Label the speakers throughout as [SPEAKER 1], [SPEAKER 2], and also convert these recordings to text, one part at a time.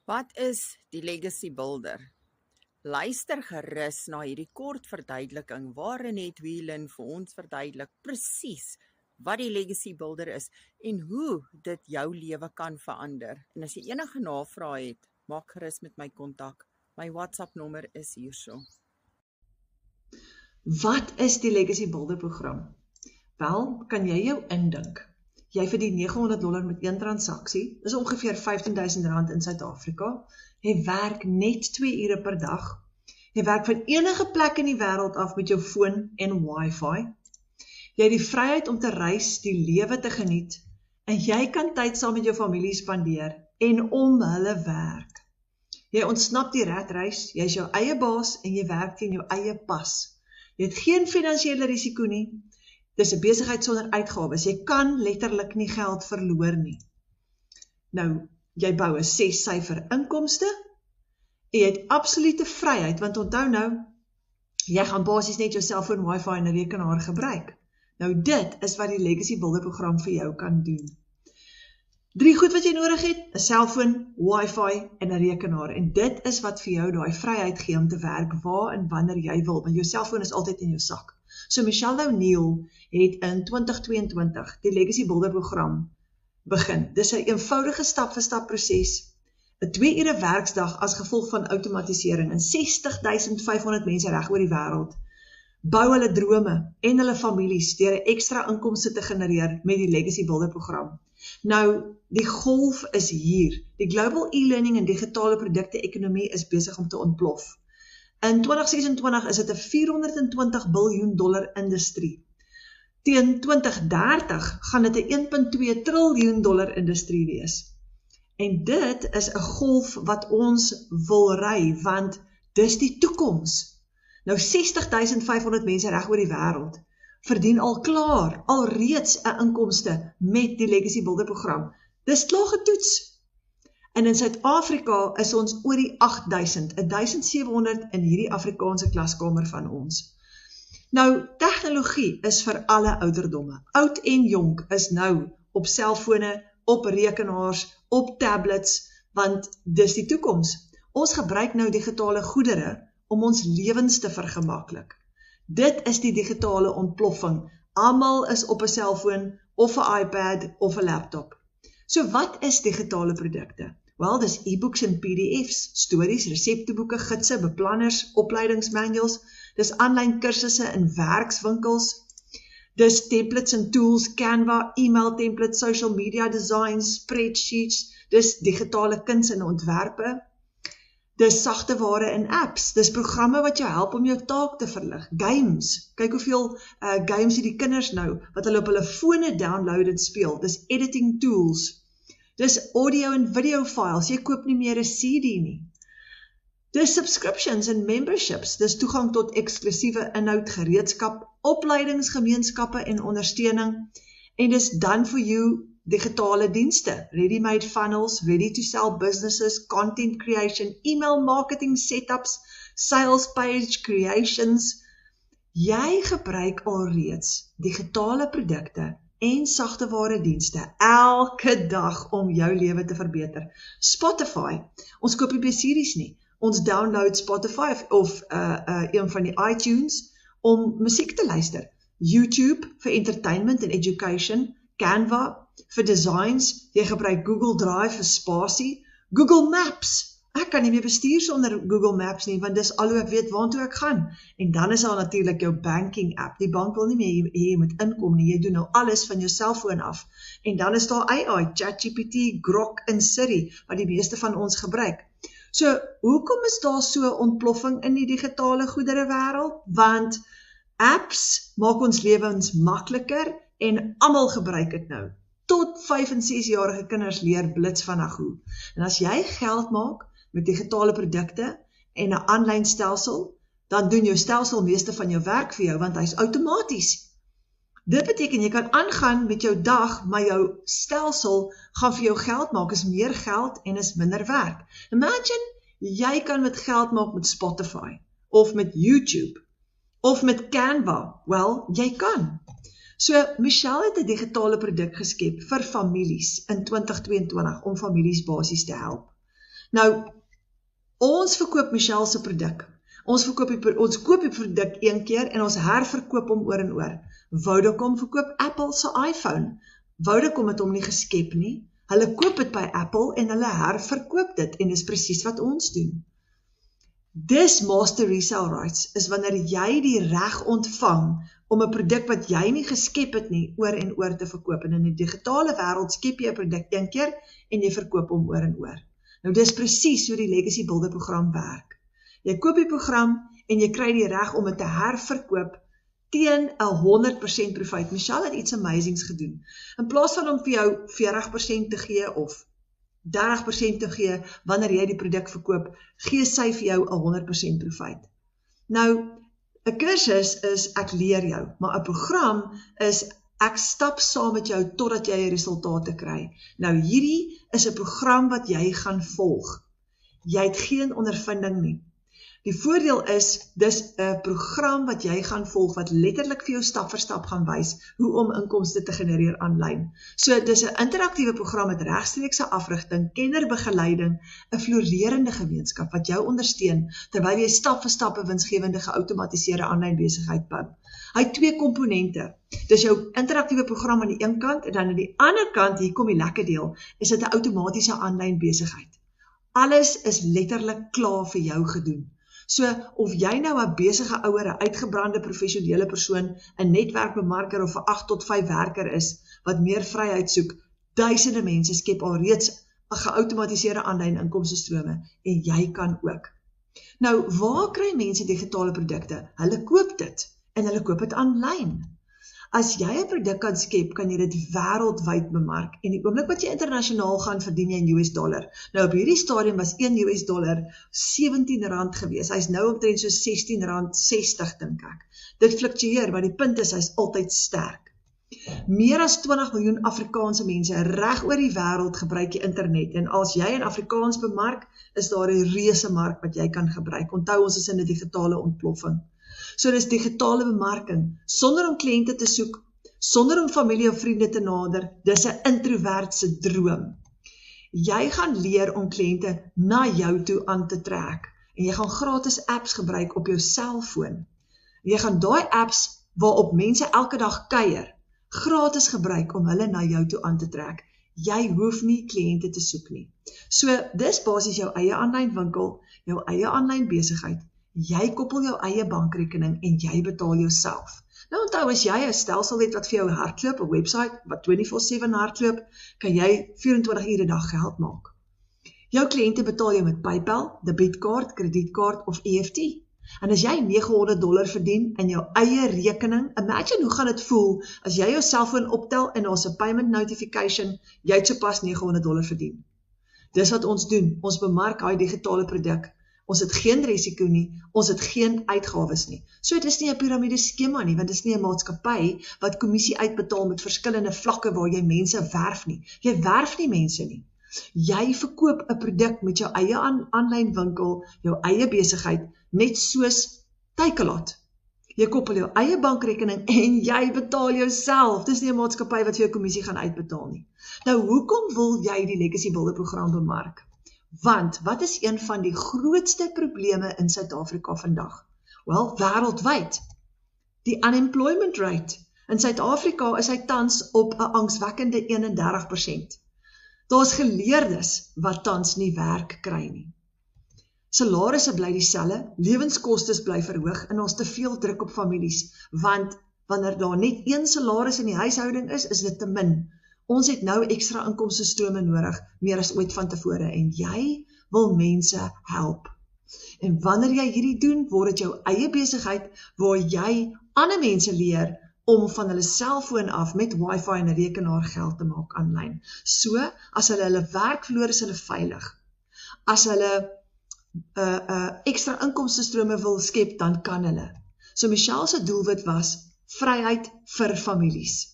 [SPEAKER 1] Wat is die Legacy Builder? Luister gerus na hierdie kort verduideliking waarin het Whelan vir ons verduidelik presies wat die Legacy Builder is en hoe dit jou lewe kan verander. En as jy enige navrae het, maak gerus met my kontak. My WhatsApp nommer is hierso.
[SPEAKER 2] Wat is die Legacy Builder program? Wel, kan jy jou indink? Jy verdien $900 met een transaksie, dis ongeveer R15.000 in Suid-Afrika. Jy werk net 2 ure per dag. Jy werk van enige plek in die wêreld af met jou foon en wifi. Jy het die vryheid om te reis, die lewe te geniet, en jy kan tyd saam met jou familie spandeer en om hulle werk. Jy ontsnap die ratreis, jy is jou eie baas en jy werk teen jou eie pas. Jy het geen finansiële risiko nie. Dis 'n besigheid sonder uitgawes. Jy kan letterlik nie geld verloor nie. Nou, jy bou 'n 6-syfer inkomste en jy het absolute vryheid, want onthou nou, jy gaan basies net jou selfoon, wifi en 'n rekenaar gebruik. Nou dit is wat die Legacy Builder program vir jou kan doen. 3 goed wat jy nodig het, 'n selfoon, wifi en 'n rekenaar. En dit is wat vir jou daai vryheid gee om te werk waar en wanneer jy wil, want jou selfoon is altyd in jou sak. So Michelle O'Neil het in 2022 die Legacy Builder program begin. Dis 'n eenvoudige stap-vir-stap proses, 'n 2 ure werksdag as gevolg van outomatisering en 60.500 mense reg oor die wêreld bou hulle drome en hulle families deur 'n ekstra inkomste te genereer met die Legacy Builder program. Nou, die golf is hier. Die global e-learning en digitale produkte ekonomie is besig om te ontplof. In 2026 is dit 'n $420 biljoen industrie. Teen 2030 gaan dit 'n $1.2 triljoen industrie wees. En dit is 'n golf wat ons wil ry, want dis die toekoms. Nou 60.500 mense reg oor die wêreld verdien alreeds 'n inkomste met die Legacy Builder program. Dis klaar getoets. En in Suid-Afrika is ons oor die 8.000, 1.700 in hierdie Afrikaanse klaskamer van ons. Nou, tegnologie is vir alle ouderdomme. Oud en jonk is nou op selfone, op rekenaars, op tablets, want dis die toekoms. Ons gebruik nou digitale goedere om ons lewens te vergemaklik. Dit is die digitale ontploffing. Almal is op 'n selfoon, of 'n iPad, of 'n laptop. So wat is digitale produkte? Wel, dis e-books en PDF's, stories, resepteboeke, gidse, beplanners, opleidingsmanuals, dis aanlyn kursusse in werkswinkels, dis templates en tools, Canva, e-mail templates, social media designs, spreadsheets, dis digitale kuns en ontwerpe, dis sagte ware en apps, dis programme wat jou help om jou taak te verlig, games, kyk hoeveel games het die kinders nou, wat hulle op hulle fone download en speel, dis editing tools, dis audio en video files, jy koop nie meer 'n CD nie. Dis subscriptions en memberships, dis toegang tot eksklusiewe inhoud, gereedskap, opleidingsgemeenskappe en ondersteuning, en dis done for you digitale dienste, ready-made funnels, ready-to-sell businesses, content creation, email marketing setups, sales page creations. Jy gebruik alreeds digitale produkte en sagteware dienste elke dag om jou lewe te verbeter. Spotify, ons koop nie series nie. Ons download Spotify of een van die iTunes om musiek te luister. YouTube vir entertainment en education, Canva vir designs, jy gebruik Google Drive vir spasie, Google Maps. Ek kan nie meer bestuur sonder Google Maps nie, want dis al hoe ek weet waartoe ek gaan. En dan is daar natuurlik jou banking app. Die bank wil nie meer jy moet inkom nie, jy doen nou alles van jou selfoon af. En dan is daar AI, ChatGPT, Grok en Siri, wat die meeste van ons gebruik. So, hoekom is daar so ontploffing in die digitale goedere wêreld? Want apps maak ons lewens makliker en almal gebruik dit nou. Tot 5 en 6-jarige kinders leer blits vinnig hoe. En as jy geld maak met digitale produkte en 'n aanlyn stelsel, dan doen jou stelsel meeste van jou werk vir jou, want hy's outomaties. Dit beteken jy kan aangaan met jou dag, maar jou stelsel gaan vir jou geld maak, is meer geld en is minder werk. Imagine, jy kan met geld maak met Spotify, of met YouTube, of met Canva. Wel, jy kan. So, Michelle het 'n digitale produk geskep vir families in 2022 om families basies te help. Nou, ons verkoop Michelle se produk. Ons koop die produk een keer en ons herverkoop hom oor en oor. Vodacom verkoop Apple se iPhone. Vodacom het hom nie geskep nie. Hulle koop dit by Apple en hulle herverkoop dit en dis presies wat ons doen. Dis master resale rights is wanneer jy die reg ontvang om 'n produk wat jy nie geskep het nie oor en oor te verkoop. En in die digitale wêreld skep jy 'n produk een keer en jy verkoop hom oor en oor. Nou dis presies hoe die Legacy Builder program werk. Jy koop die program en jy kry die reg om dit te herverkoop teen 'n 100% profijt. Michelle het iets amazings gedoen. In plaas van om vir jou 40% te gee of 30% te gee wanneer jy die produk verkoop, gee sy vir jou 'n 100% profijt. Nou, 'n kursus is ek leer jou, maar 'n program is ek stap saam met jou totdat jy resultate kry. Nou hierdie is 'n program wat jy gaan volg. Jy het geen ondervinding nie. Die voordeel is, dis 'n program wat jy gaan volg, wat letterlik vir jou stap vir stap gaan wys, hoe om inkomste te genereer aanlyn. So, dis 'n interaktiewe program met regstreekse afrigting, kennerbegeleiding, 'n floreerende gemeenskap wat jou ondersteun, terwyl jy stap vir stap 'n winsgewende geautomatiseerde aanlyn besigheid bou. Hy het 2 komponente. Dis jou interaktiewe program aan die een kant, en dan aan die ander kant, hier kom die lekker deel, is dit 'n outomatiese aanlyn besigheid. Alles is letterlik klaar vir jou gedoen. So, of jy nou 'n besige ouer, 'n uitgebrande professionele persoon, 'n netwerkbemarker of 'n 8 tot 5 werker is, wat meer vryheid soek, duisende mense skep alreeds 'n geautomatiseerde aanlyn inkomstestrome, en jy kan ook. Nou, waar kry mense digitale produkte? Hulle koop dit, en hulle koop dit aanlyn. As jy 'n produk kan skep, kan jy dit wêreldwyd bemark, en die oomblik wat jy internasionaal gaan, verdien jy in US$. Nou op hierdie stadium was $1 R17 gewees, hy's nou omtrent so R16.60 dink ek. Dit fluktueer, maar die punt is, hy's altyd sterk. Meer as 20 miljoen Afrikaanse mense reg oor die wêreld gebruik die internet, en as jy in Afrikaans bemark, is daar 'n reuse mark wat jy kan gebruik. Onthou, ons is in 'n digitale ontploffing. So dis digitale bemarking, sonder om kliënte te soek, sonder om familie of vriende te nader, dis 'n introvert se droom. Jy gaan leer om kliënte na jou toe aan te trek, en jy gaan gratis apps gebruik op jou selfoon. Jy gaan daai apps waarop mense elke dag kuier, gratis gebruik om hulle na jou toe aan te trek. Jy hoef nie kliënte te soek nie. So, dis basies jou eie aanlyn winkel, jou eie aanlyn besigheid. Jy koppel jou eie bankrekening en jy betaal jouself. Nou onthou, as jy 'n stelsel het wat vir jou hardloop, 'n website wat 24/7 hardloop, kan jy 24 ure 'n dag geld maak. Jou kliënte betaal jou met PayPal, debietkaart, kredietkaart of EFT. En as jy $900 verdien in jou eie rekening, imagine hoe gaan dit voel as jy jou selfoon optel en ons 'n payment notification, jy het sopas $900 verdien. Dis wat ons doen, ons bemark daai digitale produk. Ons het geen risiko nie, ons het geen uitgawes nie. So dis nie 'n piramideskema nie, want dis nie 'n maatskappy wat kommissie uitbetaal met verskillende vlakke waar jy mense werf nie. Jy werf nie mense nie. Jy verkoop 'n produk met jou eie aanlyn winkel, jou eie besigheid, net soos Takealot. Jy koppel jou eie bankrekening en jy betaal jouself. Dis nie 'n maatskappy wat vir jou kommissie gaan uitbetaal nie. Nou, hoekom wil jy die Legacy Builder program bemark? Want, wat is een van die grootste probleme in Suid-Afrika vandag? Wel, wêreldwyd. Die unemployment rate. In Suid-Afrika is hy tans op 'n angswekkende 31%. Daar's geleerdes wat tans nie werk kry nie. Salarisse bly dieselfde, lewenskostes bly verhoog en ons te veel druk op families, want wanneer daar net een salaris in die huishouding is dit te min. Ons het nou ekstra inkomstestrome nodig, meer as ooit van tevore, en jy wil mense help. En wanneer jy hierdie doen, word dit jou eie besigheid, waar jy ander mense leer om van hulle selfoon af met wifi en 'n rekenaar geld te maak aanlyn. So, as hulle werk verloor, is hulle veilig. As hulle ekstra inkomstestrome wil skep, dan kan hulle. So Michelle se doelwit was vryheid vir families.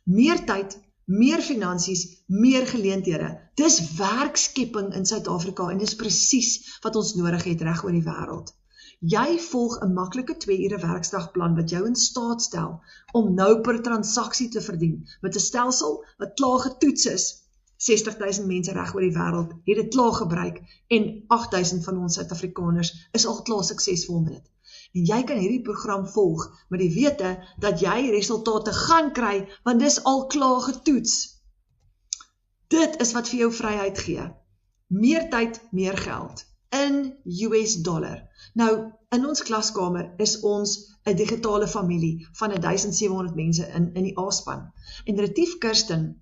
[SPEAKER 2] Meer tyd, meer finansies, meer geleenthede. Dis werkskepping in Suid-Afrika en dis presies wat ons nodig het reg oor die wêreld. Jy volg 'n maklike 2 ure werksdagplan wat jou in staat stel om nou per transaksie te verdien met 'n stelsel wat klaar getoets is. 60,000 mense reg oor die wêreld het dit klaar gebruik en 8,000 van ons Suid-Afrikaners is al klaar suksesvol met dit. En jy kan hierdie program volg met die wete dat jy resultate gaan kry, want dis al klaar getoets. Dit is wat vir jou vryheid gee. Meer tyd, meer geld. In US dollar. Nou, in ons klaskamer is ons 'n digitale familie van 1700 mense in die A-span. En Retief Kirsten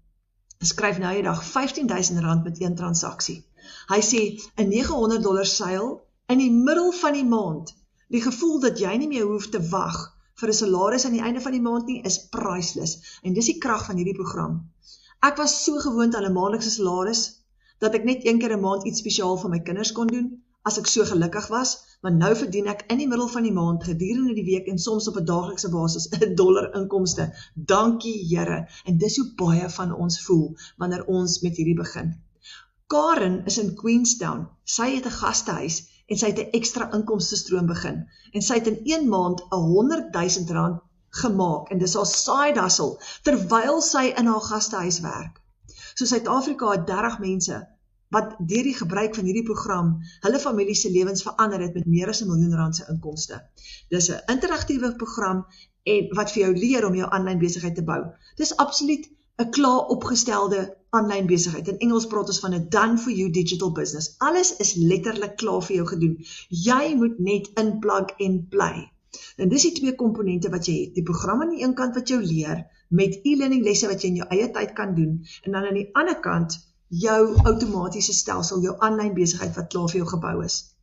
[SPEAKER 2] skryf nou die dag R15,000 met een transaksie. Hy sê, 'n $900 seil in die middel van die maand. Die gevoel dat jy nie meer hoef te wag vir 'n salaris aan die einde van die maand nie, is priceless. En dis die krag van hierdie program. Ek was so gewoond aan 'n maandelikse salaris, dat ek net een keer 'n maand iets spesiaal vir my kinders kon doen, as ek so gelukkig was, maar nou verdien ek in die middel van die maand, gedurende die week en soms op 'n daaglikse basis, $1 inkomste. Dankie Here. En dis hoe baie van ons voel, wanneer ons met hierdie begin. Karen is in Queenstown. Sy het 'n gastehuis, en sy het 'n ekstra inkomstestroom begin. En sy het in 1 maand R100,000 gemaak, en dis haar side hustle, terwyl sy in haar gastehuis werk. So Suid-Afrika het 30 mense, wat deur die gebruik van hierdie program, hulle familie se lewens verander het met meer as R1 miljoen se inkomste. Dis 'n interaktiewe program, en wat vir jou leer om jou aanlyn besigheid te bou. Dis absoluut 'n klaar opgestelde aanlyn besigheid. In Engels praat ons van 'n done for you digital business. Alles is letterlik klaar vir jou gedoen. Jy moet net inplug en play. En dis die twee komponente wat jy het. Die program aan die een kant wat jou leer, met e-learning lesse wat jy in jou eie tyd kan doen, en dan aan die ander kant, jou outomatiese stelsel, jou aanlyn besigheid wat klaar vir jou gebou is.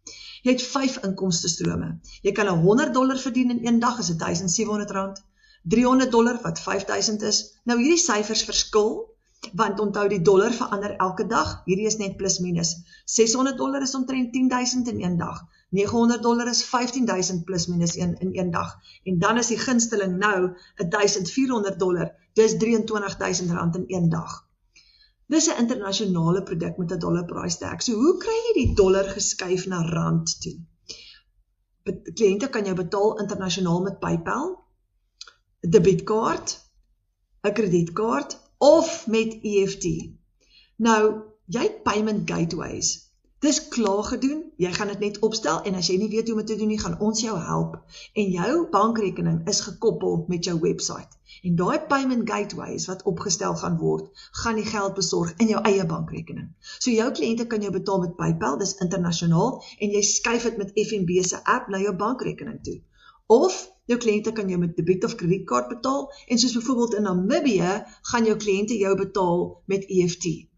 [SPEAKER 2] Jy het 5 inkomstestrome. Jy kan $100 verdien in een dag, is dit R1,700. $300 wat 5,000 is. Nou hierdie syfers verskil, want onthou die dollar verander elke dag. Hierdie is net plus minus. $600 is omtrent 10,000 in een dag. $900 is 15,000 plus minus in een dag. En dan is die gunsteling nou $1,400, dis R23,000 in een dag. Dis 'n internasionale produk met 'n dollar price tag. So hoe kry jy die dollar geskuif na rand toe? Kliënte kan jou betaal internasionaal met PayPal, 'n debietkaart, 'n kredietkaart of met EFT. Nou, jy het payment gateways. Dis klaar gedoen, jy gaan dit net opstel en as jy nie weet hoe om dit te doen nie, gaan ons jou help. En jou bankrekening is gekoppel met jou website. En daai payment gateways wat opgestel gaan word, gaan die geld besorg in jou eie bankrekening. So jou kliënte kan jou betaal met PayPal, dis internasionaal, en jy skuif dit met FNB se app na jou bankrekening toe. Of jou kliënte kan jou met debiet of kredietkaart betaal, en soos byvoorbeeld in Namibië, gaan jou kliënte jou betaal met EFT.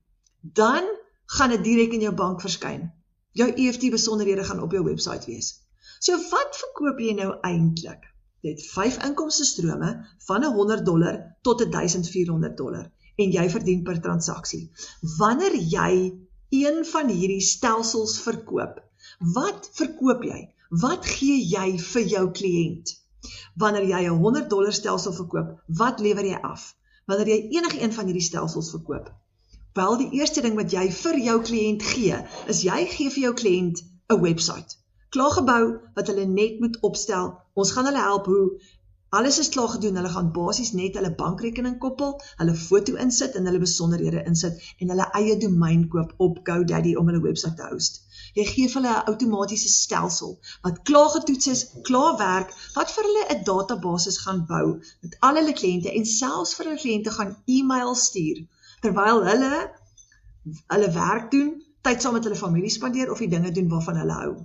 [SPEAKER 2] Dan gaan dit direk in jou bank verskyn. Jou EFT besonderhede gaan op jou website wees. So wat verkoop jy nou eintlik? Jy het 5 inkomstestrome van $100 tot $1,400 en jy verdien per transaksie. Wanneer jy een van hierdie stelsels verkoop, wat verkoop jy? Wat gee jy vir jou kliënt? Wanneer jy $'n $100 stelsel verkoop, wat lewer jy af? Wanneer jy enige een van hierdie stelsels verkoop, wel, die eerste ding wat jy vir jou kliënt gee, is jy gee vir jou kliënt 'n website. Klaar gebou, wat hulle net moet opstel. Ons gaan hulle help hoe. Alles is klaar gedoen, hulle gaan basies net hulle bankrekening koppel, hulle foto insit en hulle besonderhede insit en hulle eie domein koop op GoDaddy om hulle website te host. Jy gee vir hulle 'n outomatiese stelsel, wat klaar getoets is, klaar werk, wat vir hulle 'n databasis gaan bou, met al hulle kliënte en selfs vir hulle kliënte gaan e-mail stuur, terwyl hulle werk doen, tyd saam met hulle familie spandeer of die dinge doen waarvan hulle hou.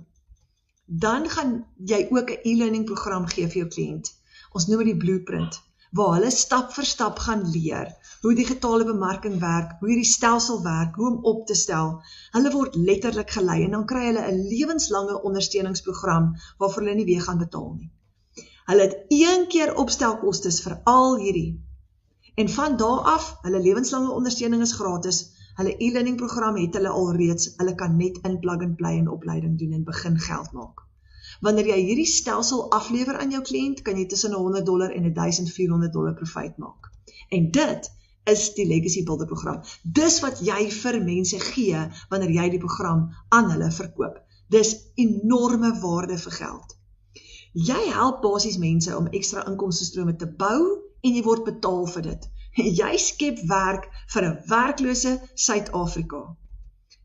[SPEAKER 2] Dan gaan jy ook 'n e-learning program gee vir jou kliënt. Ons noem dit die blueprint, waar hulle stap vir stap gaan leer hoe digitale bemarking werk, hoe hierdie stelsel werk, hoe om op te stel. Hulle word letterlik gelei en dan kry hulle 'n lewenslange ondersteuningsprogram waarvoor hulle nie weer gaan betaal nie. Hulle het 1 keer opstelkostes vir al hierdie. En van daar af, hulle lewenslange ondersteuning is gratis. Hulle e-learning program het hulle alreeds, hulle kan net in plug and play en opleiding doen en begin geld maak. Wanneer jy hierdie stelsel aflewer aan jou kliënt, kan jy tussen $100 en $1,400 profijt maak. En dit is die Legacy Builder program. Dis wat jy vir mense gee, wanneer jy die program aan hulle verkoop. Dis enorme waarde vir geld. Jy help basies mense om ekstra inkomstestrome te bou, en jy word betaal vir dit. Jy skep werk vir 'n werklose Suid-Afrika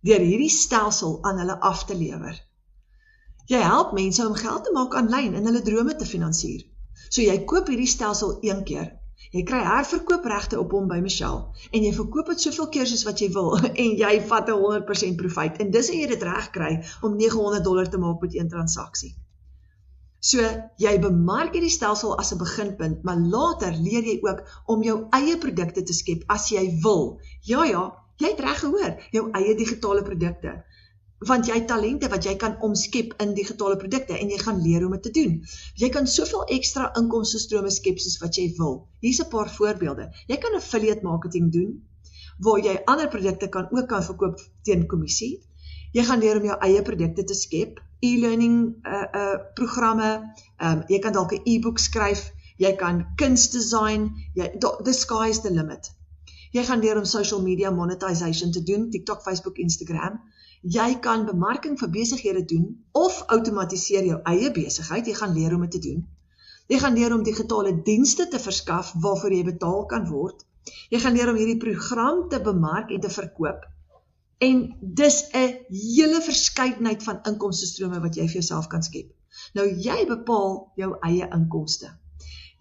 [SPEAKER 2] deur hierdie stelsel aan hulle af te lewer. Jy help mense om geld te maak aanlyn en hulle drome te finansier. So jy koop hierdie stelsel een keer. Jy kry herverkoopregte op hom by Michelle en jy verkoop dit soveel keer soos wat jy wil en jy vat 'n 100% profijt en dis hoe jy dit reg kry om $900 te maak met een transaksie. So jy bemark hierdie stelsel as 'n beginpunt, maar later leer jy ook om jou eie produkte te skep as jy wil. Ja, jy het reg gehoor, jou eie digitale produkte. Want jy het talente wat jy kan omskep in digitale produkte en jy gaan leer om dit te doen. Jy kan soveel ekstra inkomstestrome skep soos wat jy wil. Hier's 'n paar voorbeelde. Jy kan affiliate marketing doen, waar jy ander produkte ook kan verkoop teen kommissie. Jy gaan leer om jou eie produkte te skep, e-learning programme, jy kan dalk 'n e-book skryf, jy kan kuns design, the sky is the limit. Jy gaan leer om social media monetization te doen, TikTok, Facebook, Instagram. Jy kan bemarking vir besighede doen, of outomatiseer jou eie besigheid, jy gaan leer om dit te doen. Jy gaan leer om digitale dienste te verskaf, waarvoor jy betaal kan word. Jy gaan leer om hierdie program te bemark en te verkoop. En dis 'n hele verskeidenheid van inkomstestrome wat jy vir jouself kan skep. Nou jy bepaal jou eie inkomste.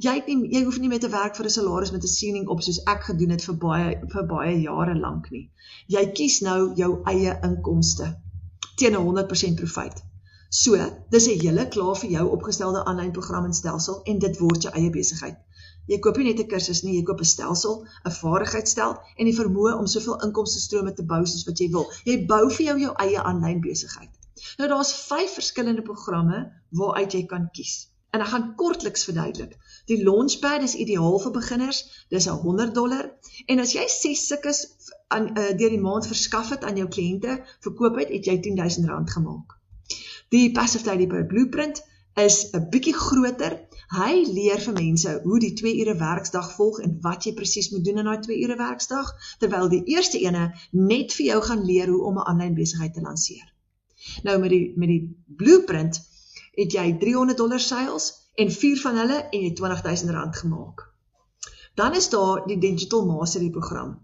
[SPEAKER 2] Jy hoef nie met te werk vir 'n salaris met 'n siening op soos ek gedoen het vir baie jare lank nie. Jy kies nou jou eie inkomste teen 'n 100% profijt. So, dis 'n hele klaar vir jou opgestelde aanlyn program en stelsel en dit word jou eie besigheid. Jy koop nie net 'n kursus nie, jy koop 'n stelsel, 'n vaardigheidsstel en die vermoë om soveel inkomstestrome te bou soos wat jy wil. Jy bou vir jou eie aanlyn besigheid. Nou daar's 5 verskillende programme waaruit jy kan kies. En ek gaan kortliks verduidelik. Die Launchpad is ideaal vir beginners, dis $100 en as jy 6 sulke deur die maand verskaf het aan jou kliënte, verkoop het jy R10,000 gemaak. Die Passive Tidy Blueprint is 'n bietjie groter. Hy leer vir mense hoe die 2 ure werksdag volg en wat jy presies moet doen in daai 2 ure werksdag, terwyl die eerste ene net vir jou gaan leer hoe om 'n aanlyn besigheid te lanseer. Nou met die Blueprint het jy $300 sales en 4 van hulle en jy R20,000 gemaak. Dan is daar die Digital Mastery program.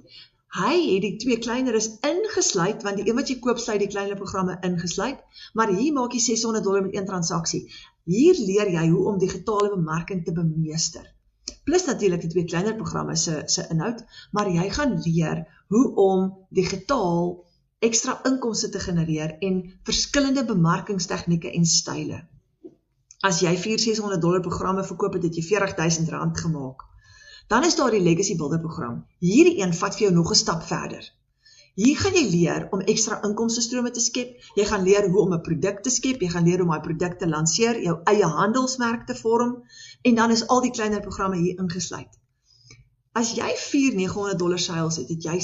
[SPEAKER 2] Hy het die 2 kleineres ingesluit, want die een wat jy koop sluit die kleiner programme ingesluit, maar hier maak jy $600 met een transaksie. Hier leer jy hoe om digitale bemarking te bemeester. Plus natuurlik die 2 kleiner programme se inhoud, maar jy gaan leer hoe om digitaal ekstra inkomste te genereer en verskillende bemarkingstegnieke en style. As jy $400-600 programme verkoop het jy R40,000 gemaak. Dan is daar die Legacy Builder program. Hierdie een vat vir jou nog 'n stap verder. Hier gaan jy leer om ekstra inkomstestrome te skep, jy gaan leer hoe om 'n produk te skep, jy gaan leer om daai produk te lanseer, jou eie handelsmerk te vorm, en dan is al die kleiner programme hier ingesluit. As jy $400-900 sales het jy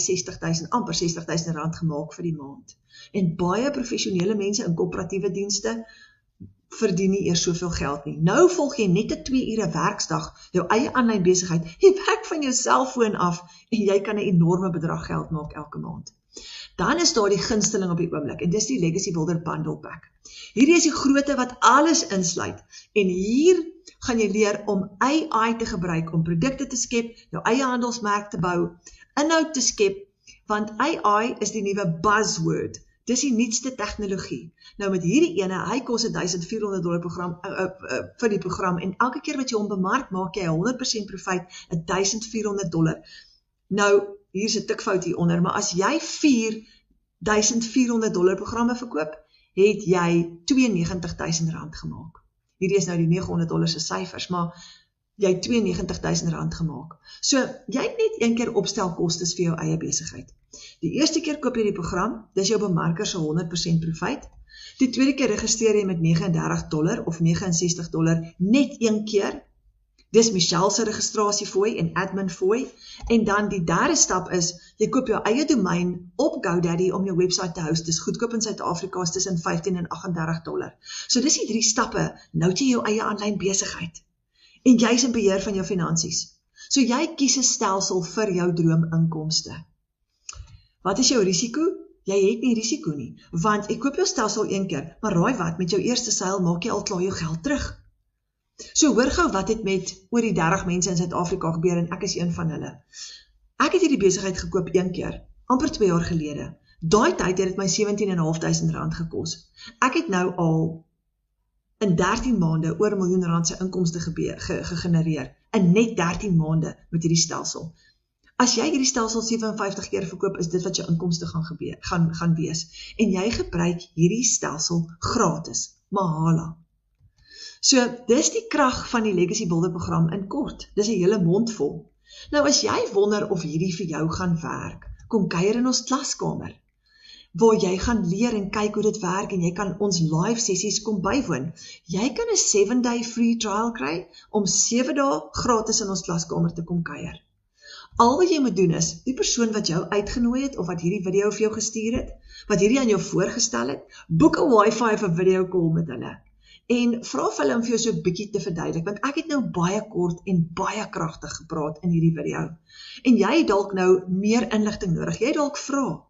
[SPEAKER 2] amper R60,000 gemaak vir die maand. En baie professionele mense in koöperatiewe dienste verdien nie eers soveel geld nie. Nou volg jy net 'n 2 ure werksdag, jou eie aanlyn besigheid, jy werk van jou selfoon af en jy kan 'n enorme bedrag geld maak elke maand. Dan is daar die gunsteling op die oomblik en dis die Legacy Builder Bundle Pack. Hierdie is die grootte wat alles insluit en hier gaan jy leer om AI te gebruik om produkte te skep, jou eie handelsmerk te bou, inhoud te skep, want AI is die nuwe buzzword. Dis die nuutste tegnologie. Nou met hierdie ene, hy kos $1,400 vir die program en elke keer wat jy hom bemark, maak jy 100% profijt, $1,400. Nou, hier is 'n tikfout hieronder, maar as jy $4,400 programme verkoop, het jy $92,000 gemaak. Hierdie is nou die $900 se syfers, maar jy het $92,000 gemaak. So, jy het net een keer opstelkostes vir jou eie besigheid. Die eerste keer koop jy die program, dis jou bemarker se 100% profijt. Die tweede keer registreer jy met $39 of $69 net een keer. Dis Michelle se registrasiefooi en admin fooi. En dan die derde stap is, jy koop jou eie domein op GoDaddy om jou website te host. Dis goedkoop in Suid-Afrika is tussen $15 en $38. So dis die 3 stappe, nou het jy jou eie aanlyn besigheid. En jy is in beheer van jou finansies. So jy kies 'n stelsel vir jou droominkomste. Wat is jou risiko? Jy het nie risiko nie, want ek koop jou stelsel een keer, maar raai wat, met jou eerste seil maak jy al klaar jou geld terug. So hoor gou wat het met oor die 30 mense in Suid-Afrika gebeur en ek is een van hulle. Ek het hierdie besigheid gekoop een keer, amper 2 jaar gelede. Daai tyd het dit my R17.500 gekos. Ek het nou al in 13 maande oor R1 miljoen se inkomste gegenereer. In net 13 maande met hierdie stelsel. As jy hierdie stelsel 57 keer verkoop, is dit wat jou inkomste gaan wees. En jy gebruik hierdie stelsel gratis, mahala. So, dis die krag van die Legacy Builder program in kort. Dis 'n hele mond vol. Nou, as jy wonder of hierdie vir jou gaan werk, kom kuier in ons klaskamer, waar jy gaan leer en kyk hoe dit werk en jy kan ons live sessies kom bywoon. Jy kan 'n 7-day free trial kry om 7 dae gratis in ons klaskamer te kom kuier. Al wat jy moet doen is, die persoon wat jou uitgenooi het of wat hierdie video vir jou gestuur het, wat hierdie aan jou voorgestel het, boek 'n Wi-Fi vir video call met hulle. En vra vir hulle om vir jou so 'n bietjie te verduidelik, want ek het nou baie kort en baie kragtig gepraat in hierdie video. En jy het dalk nou meer inligting nodig, jy het dalk vra.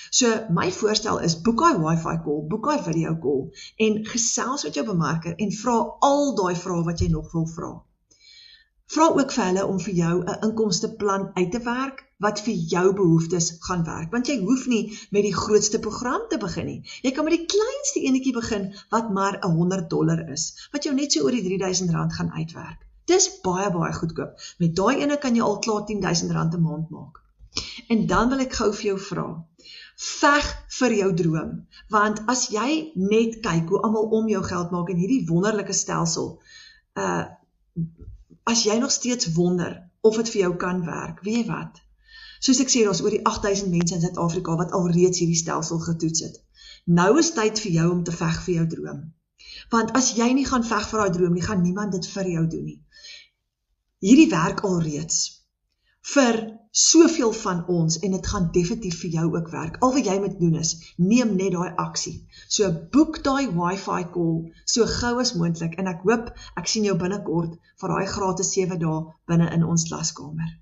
[SPEAKER 2] So, my voorstel is, boek daai Wi-Fi call, boek daai video call, en gesels met jou bemarker, en vra al daai vrae wat jy nog wil vra. Vra ook vir hulle om vir jou 'n inkomsteplan uit te werk, wat vir jou behoeftes gaan werk, want jy hoef nie met die grootste program te begin nie. Jy kan met die kleinste enetjie begin, wat maar $100 is, wat jou net so oor die R3.000 gaan uitwerk. Dis baie, baie goedkoop. Met daai ene kan jy al klaar R10.000 'n maand maak. En dan wil ek gou vir jou vra, veg vir jou droom, want as jy net kyk hoe almal om jou geld maak in hierdie wonderlike stelsel, as jy nog steeds wonder of dit vir jou kan werk, weet jy wat? Soos ek sê, daar is oor die 8.000 mense in Suid-Afrika wat alreeds hierdie stelsel getoets het. Nou is tyd vir jou om te veg vir jou droom. Want as jy nie gaan veg vir daai droom nie, gaan niemand dit vir jou doen nie. Hierdie werk alreeds vir soveel van ons, en dit gaan definitief vir jou ook werk. Al wat jy moet doen is, neem net daai aksie. So boek daai Wi-Fi call so gou as moontlik, en ek hoop ek sien jou binnekort vir daai gratis 7 dae binne in ons klaskamer.